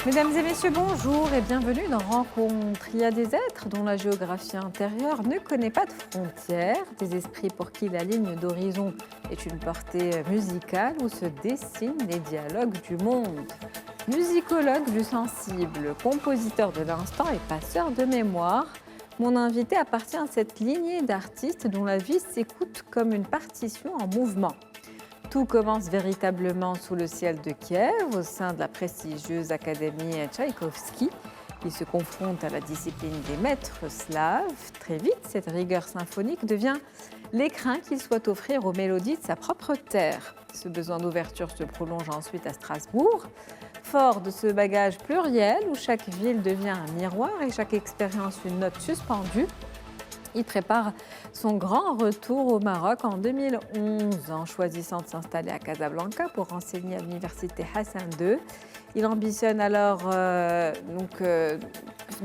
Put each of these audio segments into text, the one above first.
Mesdames et messieurs, bonjour et bienvenue dans Rencontre. Il y a des êtres dont la géographie intérieure ne connaît pas de frontières, des esprits pour qui la ligne d'horizon est une portée musicale où se dessinent les dialogues du monde. Musicologue du sensible, compositeur de l'instant et passeur de mémoire, mon invité appartient à cette lignée d'artistes dont la vie s'écoute comme une partition en mouvement. Tout commence véritablement sous le ciel de Kiev, au sein de la prestigieuse Académie Tchaïkovski. Il se confronte à la discipline des maîtres slaves. Très vite, cette rigueur symphonique devient l'écrin qu'il souhaite offrir aux mélodies de sa propre terre. Ce besoin d'ouverture se prolonge ensuite à Strasbourg. Fort de ce bagage pluriel où chaque ville devient un miroir et chaque expérience une note suspendue, il prépare son grand retour au Maroc en 2011 en choisissant de s'installer à Casablanca pour enseigner à l'université Hassan II. Il ambitionne alors de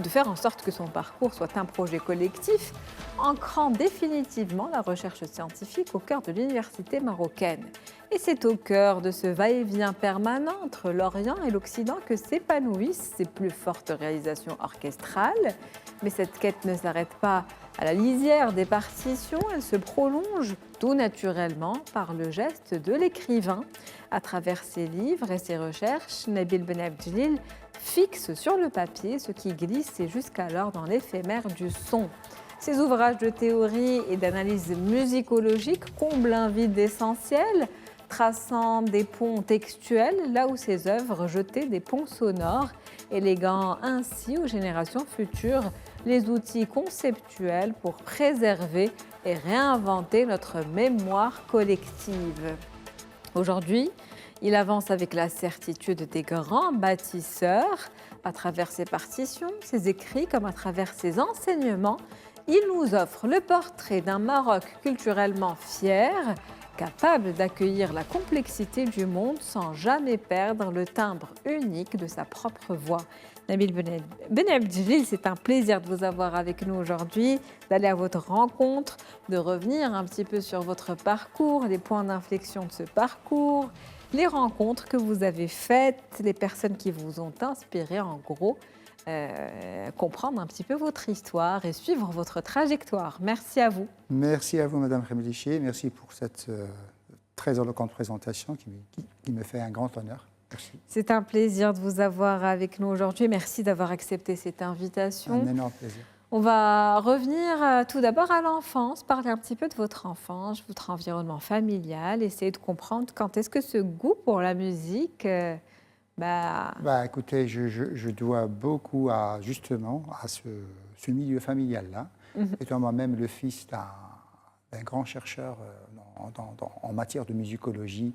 faire en sorte que son parcours soit un projet collectif, ancrant définitivement la recherche scientifique au cœur de l'université marocaine. Et c'est au cœur de ce va-et-vient permanent entre l'Orient et l'Occident que s'épanouissent ses plus fortes réalisations orchestrales. Mais cette quête ne s'arrête pas à la lisière des partitions, elle se prolonge tout naturellement par le geste de l'écrivain. À travers ses livres et ses recherches, Nabil Benabdjilil fixe sur le papier ce qui glisse jusqu'alors dans l'éphémère du son. Ses ouvrages de théorie et d'analyse musicologique comblent un vide essentiel, traçant des ponts textuels là où ses œuvres jetaient des ponts sonores, éléguant ainsi aux générations futures les outils conceptuels pour préserver et réinventer notre mémoire collective. Aujourd'hui, il avance avec la certitude des grands bâtisseurs. À travers ses partitions, ses écrits comme à travers ses enseignements, il nous offre le portrait d'un Maroc culturellement fier, capable d'accueillir la complexité du monde sans jamais perdre le timbre unique de sa propre voix. Nabil Benabdjilil, c'est un plaisir de vous avoir avec nous aujourd'hui, d'aller à votre rencontre, de revenir un petit peu sur votre parcours, les points d'inflexion de ce parcours, les rencontres que vous avez faites, les personnes qui vous ont inspiré, en gros, comprendre un petit peu votre histoire et suivre votre trajectoire. Merci à vous. Merci à vous, Madame Remelichier. Merci pour cette très éloquente présentation qui me fait un grand honneur. Merci. C'est un plaisir de vous avoir avec nous aujourd'hui. Merci d'avoir accepté cette invitation. Un énorme plaisir. On va revenir tout d'abord à l'enfance, parler un petit peu de votre enfance, votre environnement familial, essayer de comprendre quand est-ce que ce goût pour la musique... Écoutez, je dois beaucoup justement à ce milieu familial-là, étant moi-même le fils d'un grand chercheur en matière de musicologie,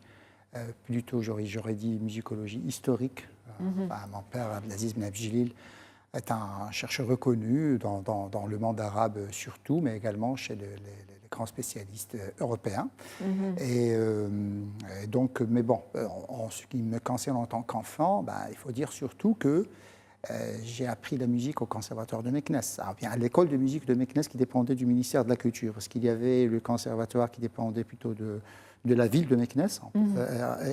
plutôt j'aurais dit musicologie historique. Mon père, Abdelaziz Benabdjilil, est un chercheur reconnu dans le monde arabe surtout, mais également chez les grands spécialistes européens. Et donc, mais bon, en ce qui me concerne en tant qu'enfant, il faut dire surtout que j'ai appris la musique au conservatoire de Meknès, à l'école de musique de Meknès qui dépendait du ministère de la Culture, parce qu'il y avait le conservatoire qui dépendait plutôt de la ville de Meknès,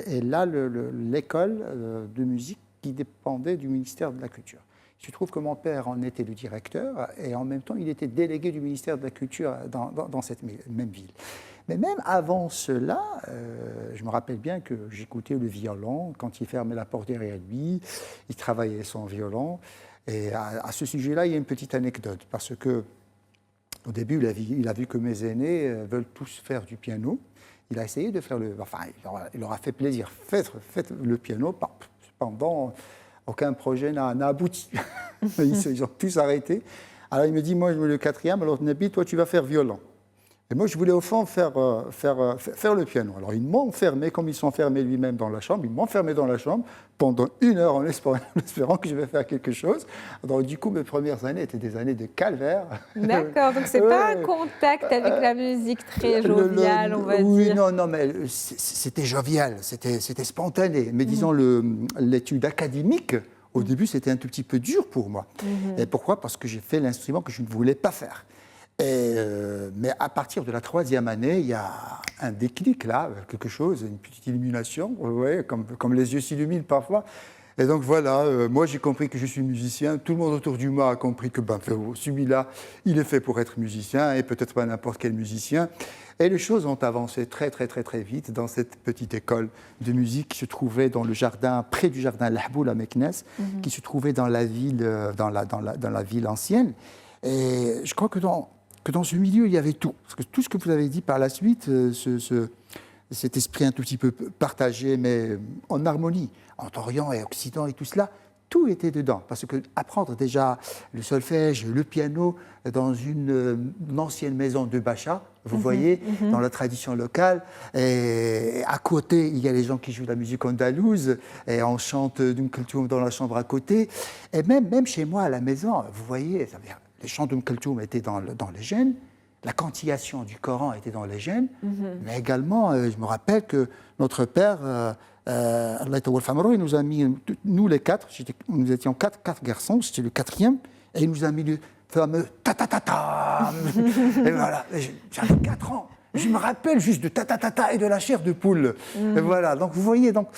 et là, l'école de musique qui dépendait du ministère de la Culture. Il se trouve que mon père en était le directeur et en même temps, il était délégué du ministère de la Culture dans cette même ville. Mais même avant cela, je me rappelle bien que j'écoutais le violon. Quand il fermait la porte derrière lui, il travaillait son violon. Et à ce sujet-là, il y a une petite anecdote. Parce que au début, il a vu que mes aînés veulent tous faire du piano. Il a essayé de faire il leur a fait plaisir. Faites le piano. Cependant, aucun projet n'a abouti. Ils ont tous arrêté. Alors il me dit, moi je veux le quatrième, alors Nabil, toi tu vas faire violon. Et moi je voulais au fond faire le piano. Alors ils m'ont enfermé, comme ils sont enfermés lui-même dans la chambre, ils m'ont enfermé dans la chambre pendant 1 heure en espérant que je vais faire quelque chose. Donc du coup mes premières années étaient des années de calvaire. D'accord, donc c'est pas un contact avec la musique très jovial, on va dire. Oui, non, mais c'était jovial, c'était spontané. Mais disons l'étude académique, au début, c'était un tout petit peu dur pour moi. Et pourquoi ? Parce que j'ai fait l'instrument que je ne voulais pas faire. Mais à partir de la 3e année, il y a un déclic là, quelque chose, une petite illumination, ouais, comme les yeux s'illuminent parfois. Et donc voilà, moi j'ai compris que je suis musicien, tout le monde autour du moi a compris que celui-là, il est fait pour être musicien et peut-être pas n'importe quel musicien. Et les choses ont avancé très très très très vite dans cette petite école de musique qui se trouvait dans le jardin, près du jardin Lahboul à Meknès, qui se trouvait dans la ville, dans la ville ancienne. Et je crois que dans ce milieu, il y avait tout. Parce que tout ce que vous avez dit par la suite, cet esprit un tout petit peu partagé, mais en harmonie, entre Orient et Occident et tout cela, tout était dedans. Parce que apprendre déjà le solfège, le piano dans une ancienne maison de Bacha, vous voyez, dans la tradition locale, et à côté, il y a les gens qui jouent de la musique andalouse, et on chante d'une culture dans la chambre à côté, et même chez moi à la maison, vous voyez, ça veut dire, les chants d'Umm Kulthum étaient dans les gènes, la cantillation du Coran était dans les gènes, mais également, je me rappelle que notre père, Allah Tawal Famaro, il nous a mis, nous les quatre, nous étions quatre garçons, j'étais le quatrième, et il nous a mis le fameux ta-ta-ta-ta. Et voilà, j'avais 4 ans. Je me rappelle juste de ta-ta-ta-ta et de la chair de poule. Et voilà, donc vous voyez, donc,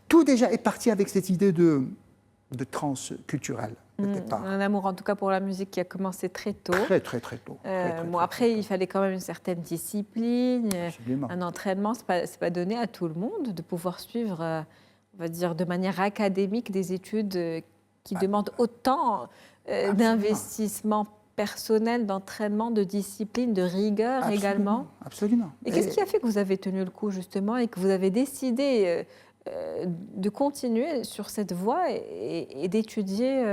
tout déjà est parti avec cette idée de transculturelle. Un amour en tout cas pour la musique qui a commencé très tôt. Très tôt. Après, il fallait quand même une certaine discipline, Absolument. un entraînement. C'est pas donné à tout le monde de pouvoir suivre, on va dire, de manière académique des études qui demandent autant d'investissement personnel, d'entraînement, de discipline, de rigueur également. Absolument. Et qu'est-ce qui a fait que vous avez tenu le coup justement et que vous avez décidé de continuer sur cette voie et d'étudier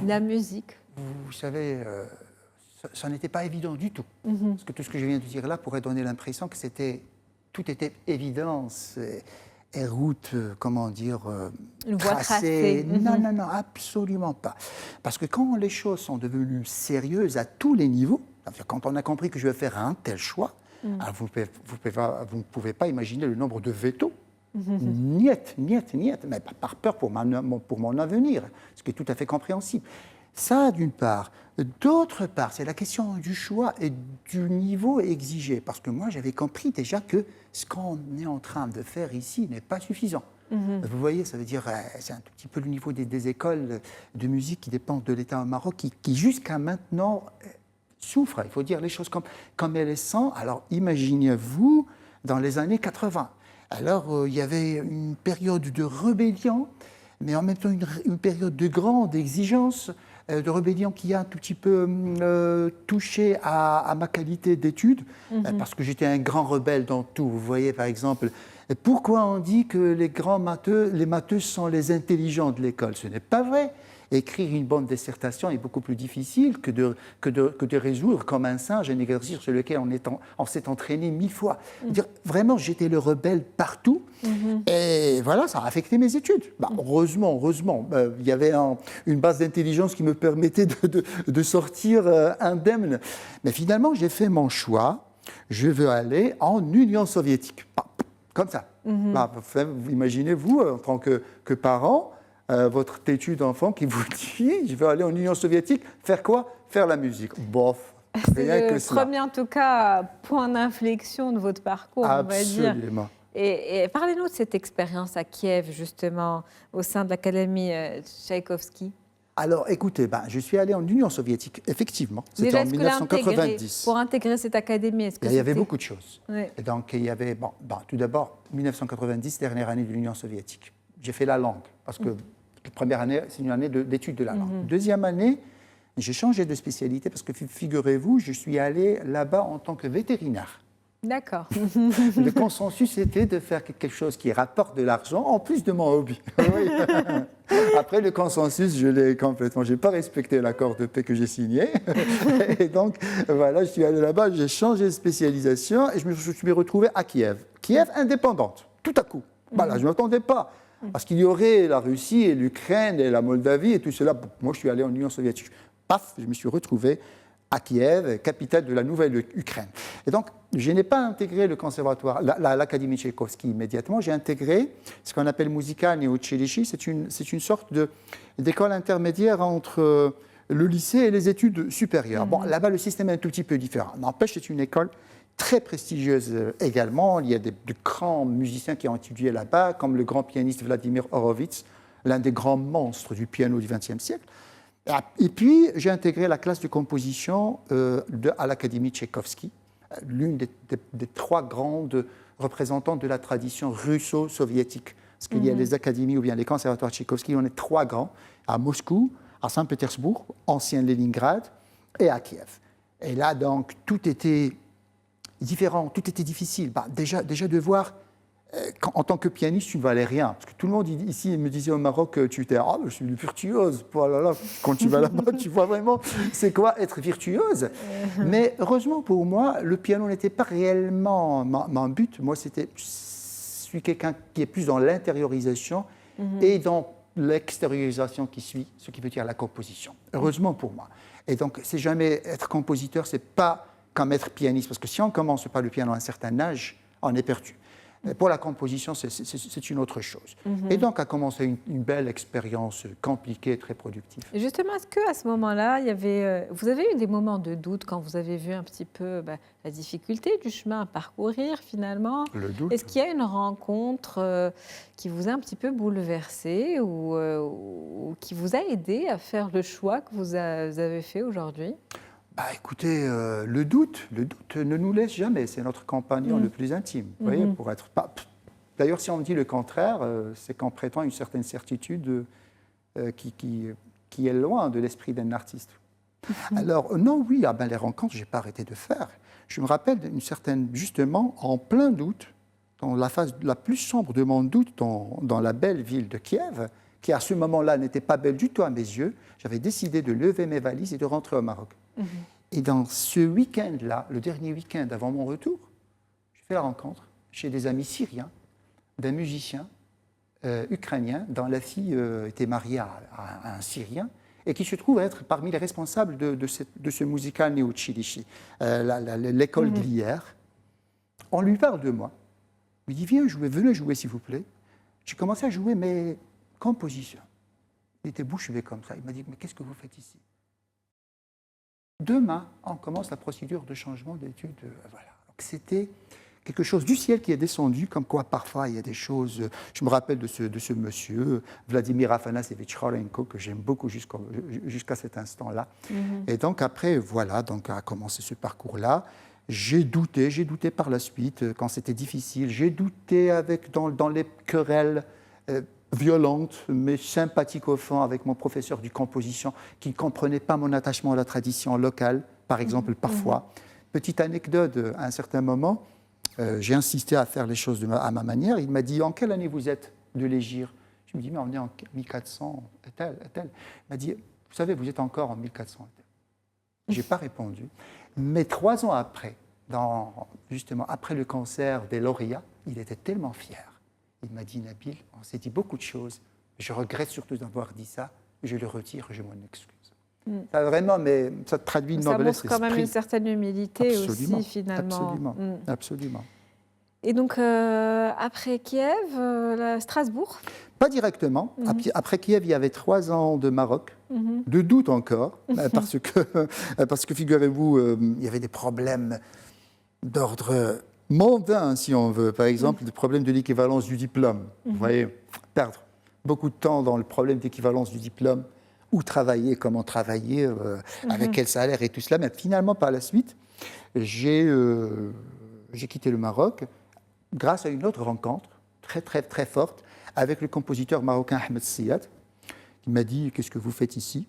la musique? Vous savez, ça n'était pas évident du tout. Parce que tout ce que je viens de dire là pourrait donner l'impression que tout était évidence et route, comment dire, une voie tracée. Non, absolument pas. Parce que quand les choses sont devenues sérieuses à tous les niveaux, quand on a compris que je vais faire un tel choix, alors vous ne pouvez pas imaginer le nombre de vétos. Niet, mais pas par peur pour mon avenir, ce qui est tout à fait compréhensible. Ça, d'une part. D'autre part, c'est la question du choix et du niveau exigé. Parce que moi, j'avais compris déjà que ce qu'on est en train de faire ici n'est pas suffisant. Vous voyez, ça veut dire, c'est un tout petit peu le niveau des écoles de musique qui dépendent de l'État au Maroc, qui jusqu'à maintenant souffrent. Il faut dire les choses comme elles sont. Alors, imaginez-vous, dans les années 80. Alors, il y avait une période de rébellion, mais en même temps une période de grande exigence, de rébellion qui a un tout petit peu touché à ma qualité d'étude, parce que j'étais un grand rebelle dans tout. Vous voyez, par exemple, pourquoi on dit que les matheux sont les intelligents de l'école? Ce n'est pas vrai. Écrire une bonne dissertation est beaucoup plus difficile que de résoudre comme un singe un exercice sur lequel on s'est entraîné 1000 fois. Vraiment, j'étais le rebelle partout. Et voilà, ça a affecté mes études. Heureusement, il y avait une base d'intelligence qui me permettait de sortir indemne. Mais finalement, j'ai fait mon choix. Je veux aller en Union soviétique. Comme ça. Imaginez-vous, en tant que parent, votre têtu d'enfant qui vous dit « je vais aller en Union soviétique, faire quoi? Faire la musique ». Bof, rien que ça. C'est le premier, en tout cas, point d'inflexion de votre parcours, on va dire. Absolument. Et parlez-nous de cette expérience à Kiev, justement, au sein de l'Académie Tchaïkovski. Alors, écoutez, je suis allé en Union soviétique, effectivement. C'était en 1990. Pour intégrer cette académie, il y avait beaucoup de choses. Oui. Et donc, il y avait, tout d'abord, 1990, dernière année de l'Union soviétique. J'ai fait la langue, parce que la première année, c'est une année d'études de la langue. Deuxième année, j'ai changé de spécialité, parce que figurez-vous, je suis allé là-bas en tant que vétérinaire. D'accord. Le consensus était de faire quelque chose qui rapporte de l'argent en plus de mon hobby. Oui. Après le consensus, je l'ai complètement. Je n'ai pas respecté l'accord de paix que j'ai signé. Et donc, voilà, je suis allé là-bas, j'ai changé de spécialisation et je me suis retrouvé à Kiev. Kiev indépendante, tout à coup. Voilà, je ne m'attendais pas. Parce qu'il y aurait la Russie et l'Ukraine et la Moldavie et tout cela. Moi, je suis allé en Union soviétique. Paf, je me suis retrouvé à Kiev, capitale de la nouvelle Ukraine. Et donc, je n'ai pas intégré le conservatoire, l'Académie Tchaïkovski immédiatement, j'ai intégré ce qu'on appelle Muzikальное училище, c'est une sorte d'école intermédiaire entre le lycée et les études supérieures. Bon, là-bas, le système est un tout petit peu différent. N'empêche, c'est une école très prestigieuse également. Il y a de grands musiciens qui ont étudié là-bas, comme le grand pianiste Vladimir Horowitz, l'un des grands monstres du piano du XXe siècle. Et puis, j'ai intégré la classe de composition à l'Académie Tchaïkovski, l'une des trois grandes représentantes de la tradition russo-soviétique. Parce qu'il y a les académies ou bien les conservatoires Tchaïkovski, on est trois grands, à Moscou, à Saint-Pétersbourg, ancien Leningrad, et à Kiev. Et là, donc, tout était différent, tout était difficile. Déjà de voir, en tant que pianiste, tu ne valais rien. Parce que tout le monde ici me disait au Maroc, tu étais, je suis une virtuose. Oh là là. Quand tu vas là-bas, tu vois vraiment c'est quoi être virtuose. Mais heureusement pour moi, le piano n'était pas réellement mon but. Moi, je suis quelqu'un qui est plus dans l'intériorisation et dans l'extériorisation qui suit, ce qui veut dire la composition. Heureusement pour moi. Et donc, c'est jamais être compositeur, c'est pas comme être pianiste, parce que si on commence par le piano à un certain âge, on est perdu. Pour la composition, c'est une autre chose. Et donc, a commencé une belle expérience compliquée, très productive. Et justement, est-ce qu'à ce moment-là, vous avez eu des moments de doute quand vous avez vu un petit peu la difficulté du chemin à parcourir finalement? Le doute. Est-ce qu'il y a une rencontre qui vous a un petit peu bouleversé ou qui vous a aidé à faire le choix que vous avez fait aujourd'hui? Écoutez, le doute ne nous laisse jamais. C'est notre compagnon le plus intime. Vous voyez, pour être pas. D'ailleurs, si on me dit le contraire, c'est qu'on prétend une certaine certitude qui est loin de l'esprit d'un artiste. Alors, non, oui, les rencontres, je n'ai pas arrêté de faire. Je me rappelle d'une certaine, justement, en plein doute, dans la phase la plus sombre de mon doute, dans la belle ville de Kiev, qui à ce moment-là n'était pas belle du tout à mes yeux, j'avais décidé de lever mes valises et de rentrer au Maroc. Et dans ce week-end-là, le dernier week-end avant mon retour, j'ai fait la rencontre chez des amis syriens, d'un musicien ukrainien dont la fille était mariée à un Syrien et qui se trouve être parmi les responsables de ce musical Néo-Tchilichi, l'école Glière. On lui parle de moi. Il me dit, venez jouer s'il vous plaît. J'ai commencé à jouer mes compositions. Il était bouche bée comme ça. Il m'a dit, mais qu'est-ce que vous faites ici? Demain, on commence la procédure de changement d'études. Voilà. Donc, c'était quelque chose du ciel qui est descendu, comme quoi parfois il y a des choses. Je me rappelle de ce monsieur, Vladimir Afanassevitch Khorenko, que j'aime beaucoup jusqu'à cet instant-là. Et donc après, voilà, donc a commencé ce parcours-là. J'ai douté par la suite quand c'était difficile. J'ai douté dans les querelles violente, mais sympathique au fond, avec mon professeur de composition qui ne comprenait pas mon attachement à la tradition locale, par exemple, parfois. Petite anecdote, à un certain moment, j'ai insisté à faire les choses à ma manière. Il m'a dit, en quelle année vous êtes de l'Égir? Je me dis, mais on est en 1400, tel. Il m'a dit, vous savez, vous êtes encore en 1400. Je n'ai pas répondu. Mais 3 ans après, justement, après le concert des lauréats, il était tellement fier. Il m'a dit, Nabil, on s'est dit beaucoup de choses. Je regrette surtout d'avoir dit ça. Je le retire, je m'en excuse. Ça, vraiment, mais ça traduit une noblesse d'esprit. Ça montre quand même une certaine humilité aussi, finalement. Absolument. Et donc, après Kiev, Strasbourg? Pas directement. Après Kiev, il y avait 3 ans de Maroc, de doute encore, parce que figurez-vous, il y avait des problèmes d'ordre mondain, si on veut. Par exemple, le problème de l'équivalence du diplôme. Vous voyez, perdre beaucoup de temps dans le problème d'équivalence du diplôme, où travailler, comment travailler, avec quel salaire et tout cela. Mais finalement, par la suite, j'ai quitté le Maroc grâce à une autre rencontre très, très, très forte avec le compositeur marocain Ahmed Siad, qui m'a dit, qu'est-ce que vous faites ici?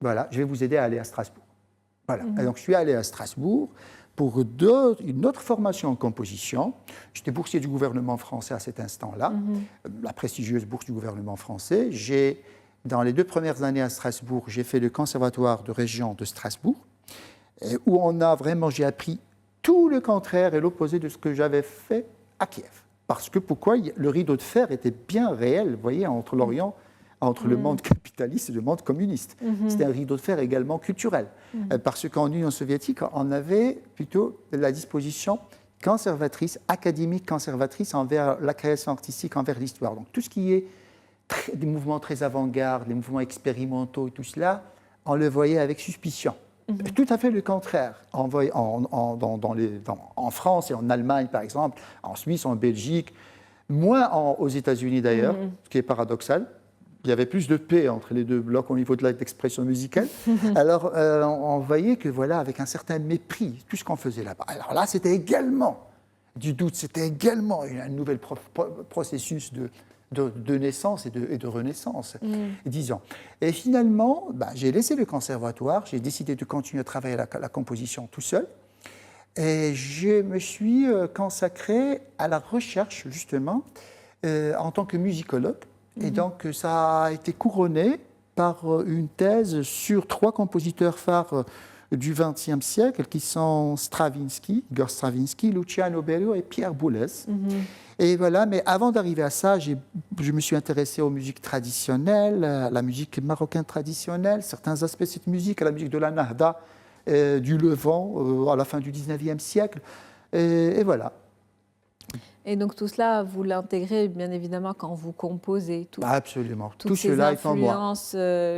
Voilà, je vais vous aider à aller à Strasbourg. Voilà. Et donc, je suis allé à Strasbourg pour une autre formation en composition. J'étais boursier du gouvernement français à cet instant-là, la prestigieuse bourse du gouvernement français. Dans les 2 premières années à Strasbourg, j'ai fait le conservatoire de région de Strasbourg, où j'ai appris tout le contraire et l'opposé de ce que j'avais fait à Kiev. Parce que le rideau de fer était bien réel, vous voyez, entre l'Orient, entre le monde capitaliste et le monde communiste. C'était un rideau de fer également culturel. Parce qu'en Union soviétique, on avait plutôt la disposition conservatrice, académique conservatrice envers la création artistique, envers l'histoire. Donc tout ce qui est des mouvements très avant-garde, les mouvements expérimentaux et tout cela, on le voyait avec suspicion. Tout à fait le contraire. En France et en Allemagne, par exemple, en Suisse, en Belgique, Moins aux États-Unis d'ailleurs, ce qui est paradoxal. Il y avait plus de paix entre les deux blocs au niveau de l'expression musicale. Alors, on voyait que, voilà, avec un certain mépris, tout ce qu'on faisait là-bas. Alors là, c'était également du doute, c'était également un nouvel processus de naissance et de renaissance, disons. Et finalement, j'ai laissé le conservatoire, j'ai décidé de continuer à travailler la composition tout seul. Et je me suis consacré à la recherche, justement, en tant que musicologue. Et donc, ça a été couronné par une thèse sur 3 compositeurs phares du XXe siècle, qui sont Stravinsky, Igor Stravinsky, Luciano Berio et Pierre Boulez. Et voilà, mais avant d'arriver à ça, je me suis intéressé aux musiques traditionnelles, à la musique marocaine traditionnelle, certains aspects de cette musique, à la musique de la Nahda, du Levant, à la fin du XIXe siècle. Et voilà. Et donc tout cela, vous l'intégrez bien évidemment quand vous composez. Absolument. Tout cela est en moi. Influences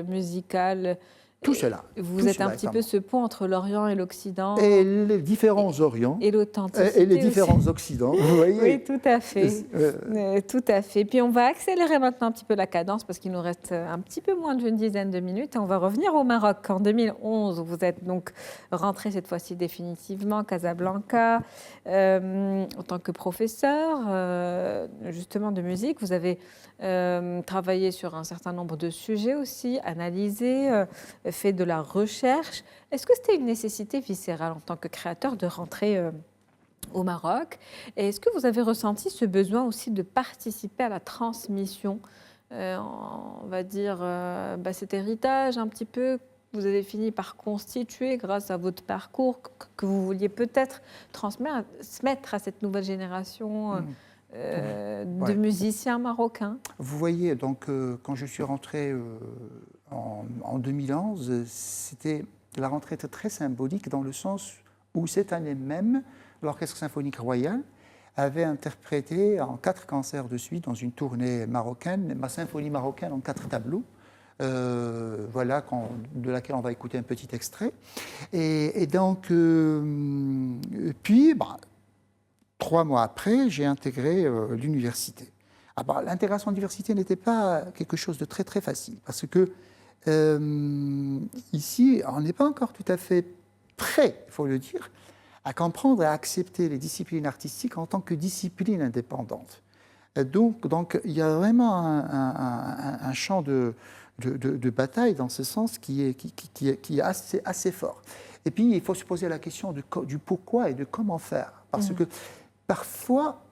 musicales. Tout cela. Vous êtes un petit peu ce pont entre l'Orient et l'Occident. Et les différents Orients. Et l'authenticité. Et les différents Occidents, vous voyez. Oui, tout à fait. Tout à fait. Puis on va accélérer maintenant un petit peu la cadence parce qu'il nous reste un petit peu moins d'une dizaine de minutes. Et on va revenir au Maroc. En 2011, vous êtes donc rentré cette fois-ci définitivement à Casablanca en tant que professeur justement de musique. Vous avez travaillé sur un certain nombre de sujets aussi, analysé, fait de la recherche. Est-ce que c'était une nécessité viscérale en tant que créateur de rentrer au Maroc? Et est-ce que vous avez ressenti ce besoin aussi de participer à la transmission, on va dire, cet héritage un petit peu que vous avez fini par constituer grâce à votre parcours, que vous vouliez peut-être transmettre à cette nouvelle génération de musiciens marocains? Vous voyez, donc, quand je suis rentré en 2011, la rentrée était très symbolique dans le sens où cette année même, l'Orchestre symphonique royal avait interprété en 4 concerts de suite dans une tournée marocaine, ma symphonie marocaine en 4 tableaux. Voilà, de laquelle on va écouter un petit extrait. Et donc, puis, 3 mois après, j'ai intégré l'université. L'intégration à l'université n'était pas quelque chose de très très facile, parce que ici, on n'est pas encore tout à fait prêt, il faut le dire, à comprendre et à accepter les disciplines artistiques en tant que discipline indépendante. Donc il y a vraiment un champ de bataille dans ce sens qui est assez fort. Et puis, il faut se poser la question du pourquoi et de comment faire. Parce que parfois,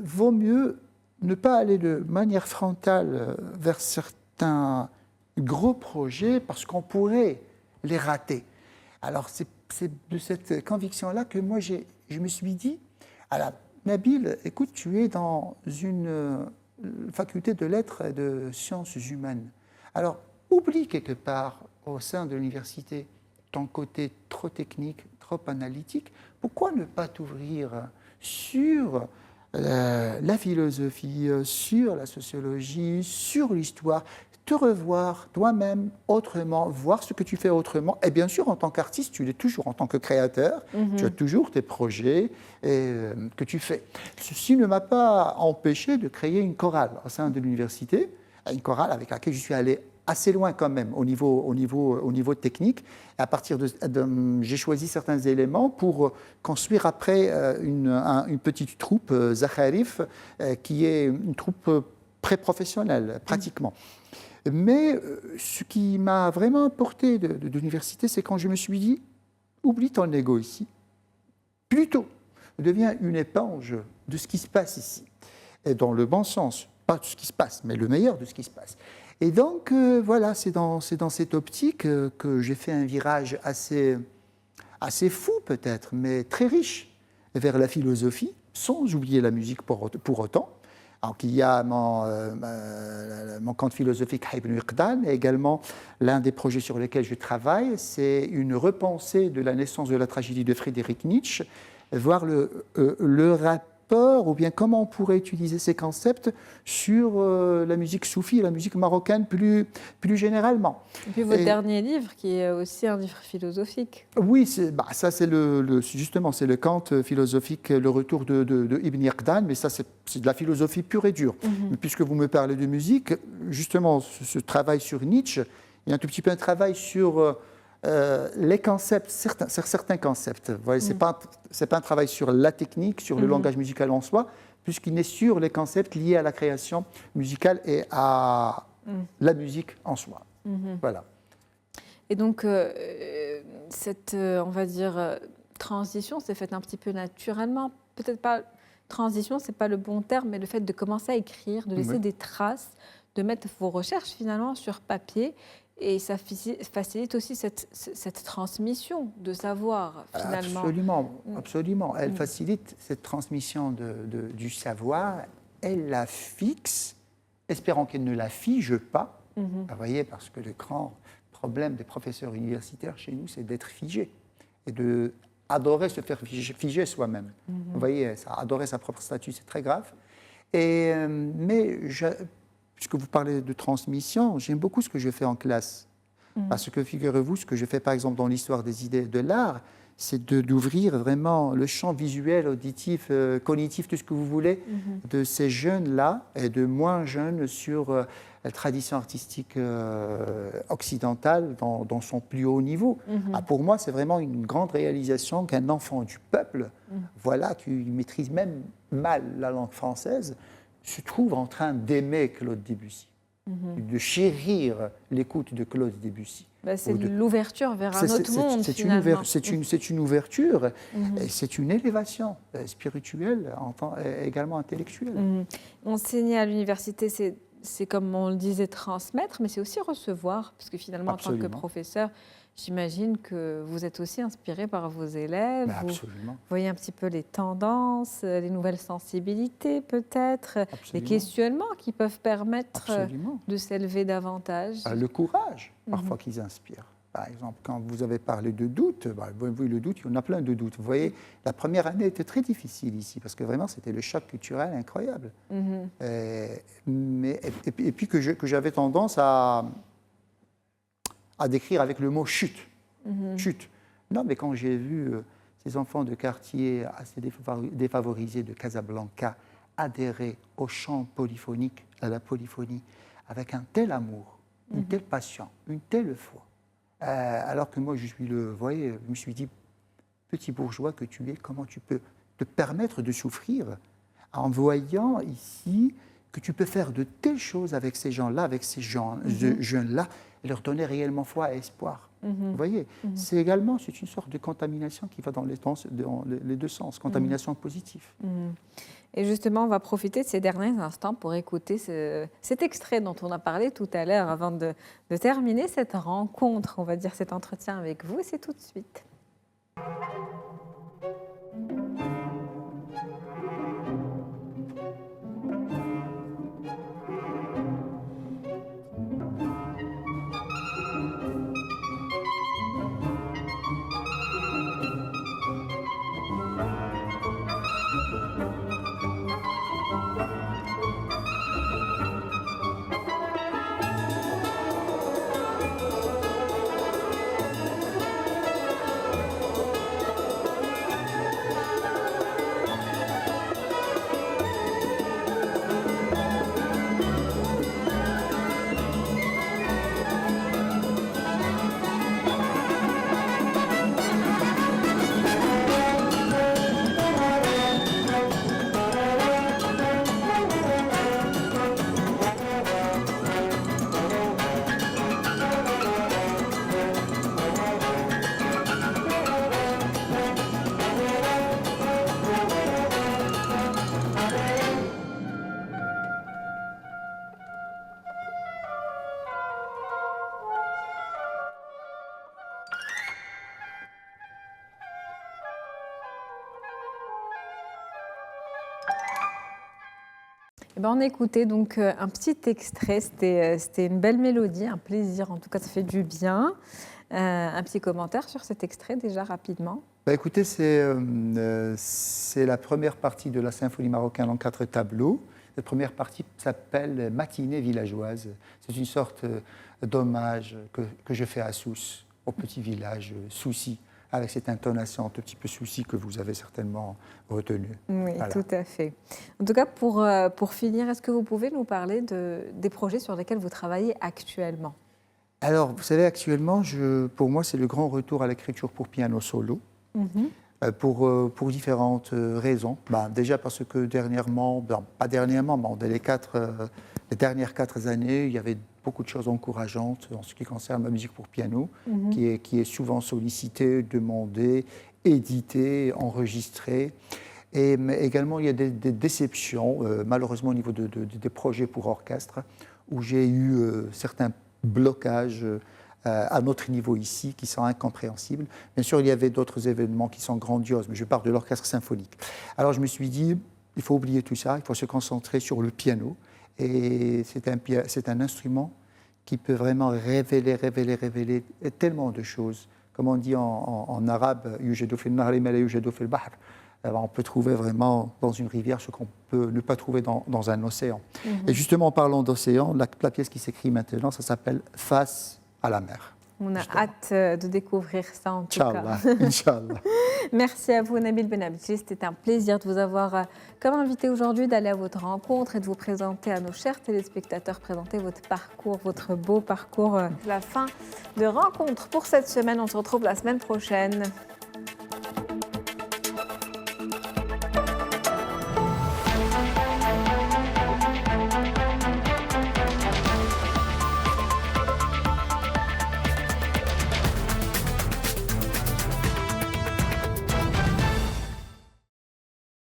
vaut mieux ne pas aller de manière frontale vers certains gros projets parce qu'on pourrait les rater. Alors, c'est de cette conviction-là que moi, je me suis dit, Nabil, écoute, tu es dans une faculté de lettres et de sciences humaines. Alors, oublie quelque part au sein de l'université ton côté trop technique, trop analytique. Pourquoi ne pas t'ouvrir sur la philosophie, sur la sociologie, sur l'histoire, te revoir toi-même autrement, voir ce que tu fais autrement. Et bien sûr, en tant qu'artiste, tu l'es toujours en tant que créateur, tu as toujours tes projets que tu fais. Ceci ne m'a pas empêché de créer une chorale au sein de l'université, une chorale avec laquelle je suis allé assez loin quand même au niveau technique. Et à partir j'ai choisi certains éléments pour construire après une petite troupe, Zakharif, qui est une troupe pré-professionnelle, pratiquement. Mais ce qui m'a vraiment apporté de l'université, c'est quand je me suis dit, oublie ton ego ici. Plutôt, deviens une éponge de ce qui se passe ici. Et dans le bon sens, pas de ce qui se passe, mais le meilleur de ce qui se passe. Et donc, voilà, c'est dans cette optique que j'ai fait un virage assez fou peut-être, mais très riche, vers la philosophie, sans oublier la musique pour autant. Alors qu'il y a mon conte philosophique Ibn Iqdan, et également l'un des projets sur lesquels je travaille, c'est une repensée de la naissance de la tragédie de Friedrich Nietzsche, voir le rapport, ou bien comment on pourrait utiliser ces concepts sur la musique soufie et la musique marocaine plus généralement. Et puis votre dernier livre, qui est aussi un livre philosophique. Oui, ça c'est justement c'est le Kant philosophique, le retour de Ibn Yaqdan, mais ça c'est de la philosophie pure et dure. Mais puisque vous me parlez de musique, justement ce travail sur Nietzsche, il y a un tout petit peu un travail sur les concepts, certains concepts. Vous voyez, c'est pas un travail sur la technique, sur le langage musical en soi, puisqu'il est sur les concepts liés à la création musicale et à la musique en soi. Voilà. Et donc, cette, on va dire, transition s'est faite un petit peu naturellement. Peut-être pas transition, c'est pas le bon terme, mais le fait de commencer à écrire, de laisser des traces, de mettre vos recherches finalement sur papier. Et ça facilite aussi cette transmission de savoir, finalement. Absolument, absolument. Elle facilite cette transmission du savoir. Elle la fixe, espérant qu'elle ne la fige pas. Vous voyez, parce que le grand problème des professeurs universitaires chez nous, c'est d'être figé et d'adorer se faire figer soi-même. Vous voyez, adorer sa propre statut, c'est très grave. Puisque vous parlez de transmission, j'aime beaucoup ce que je fais en classe. Parce que, figurez-vous, ce que je fais par exemple dans l'histoire des idées de l'art, c'est d'ouvrir vraiment le champ visuel, auditif, cognitif, tout ce que vous voulez, de ces jeunes-là et de moins jeunes sur la tradition artistique occidentale dans son plus haut niveau. Pour moi, c'est vraiment une grande réalisation qu'un enfant du peuple, voilà, qui maîtrise même mal la langue française, se trouve en train d'aimer Claude Debussy, de chérir l'écoute de Claude Debussy. C'est l'ouverture vers un autre monde, finalement. C'est une ouverture, et c'est une élévation spirituelle, également intellectuelle. Enseigner à l'université, c'est comme on le disait, transmettre, mais c'est aussi recevoir, parce que finalement, Absolument. en tant que professeur, j'imagine que vous êtes aussi inspiré par vos élèves. Absolument. Vous voyez un petit peu les tendances, les nouvelles sensibilités peut-être, les questionnements qui peuvent permettre de s'élever davantage. Le courage, parfois, qu'ils inspirent. Par exemple, quand vous avez parlé de doute, le doute, il y en a plein de doutes. Vous voyez, la première année était très difficile ici, parce que vraiment, c'était le choc culturel incroyable. Et puis que j'avais tendance à décrire avec le mot chute. Chute. Non, mais quand j'ai vu ces enfants de quartier assez défavorisés de Casablanca adhérer au chant polyphonique, à la polyphonie, avec un tel amour, une telle passion, une telle foi, alors que moi, je me suis dit, petit bourgeois que tu es, comment tu peux te permettre de souffrir en voyant ici que tu peux faire de telles choses avec ces gens-là, avec ces jeunes-là, et leur donner réellement foi et espoir. Vous voyez, c'est une sorte de contamination qui va dans les deux sens, contamination positive. Et justement, on va profiter de ces derniers instants pour écouter cet extrait dont on a parlé tout à l'heure avant de terminer cette rencontre, on va dire cet entretien avec vous. C'est tout de suite. On écoutait donc un petit extrait, c'était une belle mélodie, un plaisir, en tout cas ça fait du bien. Un petit commentaire sur cet extrait déjà rapidement. Bah, écoutez, c'est la première partie de la symphonie marocaine en 4 tableaux. Cette première partie s'appelle Matinée villageoise. C'est une sorte d'hommage que je fais à Sousse, au petit village Soucy, avec cette intonation un tout petit peu Soucy que vous avez certainement retenue. Oui, Voilà. tout à fait. En tout cas, pour finir, est-ce que vous pouvez nous parler des projets sur lesquels vous travaillez actuellement? Alors, vous savez, actuellement, pour moi, c'est le grand retour à l'écriture pour piano solo. Pour différentes raisons. Déjà parce que dernièrement, pas dernièrement, mais dans les dernières 4 années, il y avait beaucoup de choses encourageantes en ce qui concerne la musique pour piano, qui est souvent sollicitée, demandée, éditée, enregistrée. Mais également, il y a des déceptions, malheureusement au niveau des projets pour orchestre, où j'ai eu certains blocages à notre niveau ici, qui sont incompréhensibles. Bien sûr, il y avait d'autres événements qui sont grandioses, mais je parle de l'orchestre symphonique. Alors je me suis dit, il faut oublier tout ça, il faut se concentrer sur le piano. Et c'est un instrument qui peut vraiment révéler tellement de choses. Comme on dit en arabe, yujadu fil nahri ma la yujadu fil bahr. On peut trouver vraiment dans une rivière ce qu'on peut ne pas trouver dans un océan. Et justement, en parlant d'océan, la pièce qui s'écrit maintenant, ça s'appelle Face à la mer. On a Justement. hâte de découvrir ça en tout cas. Inch'Allah. Merci à vous, Nabil Benabdji. C'était un plaisir de vous avoir comme invité aujourd'hui, d'aller à votre rencontre et de vous présenter à nos chers téléspectateurs, présenter votre parcours, votre beau parcours. La fin de rencontre pour cette semaine. On se retrouve la semaine prochaine.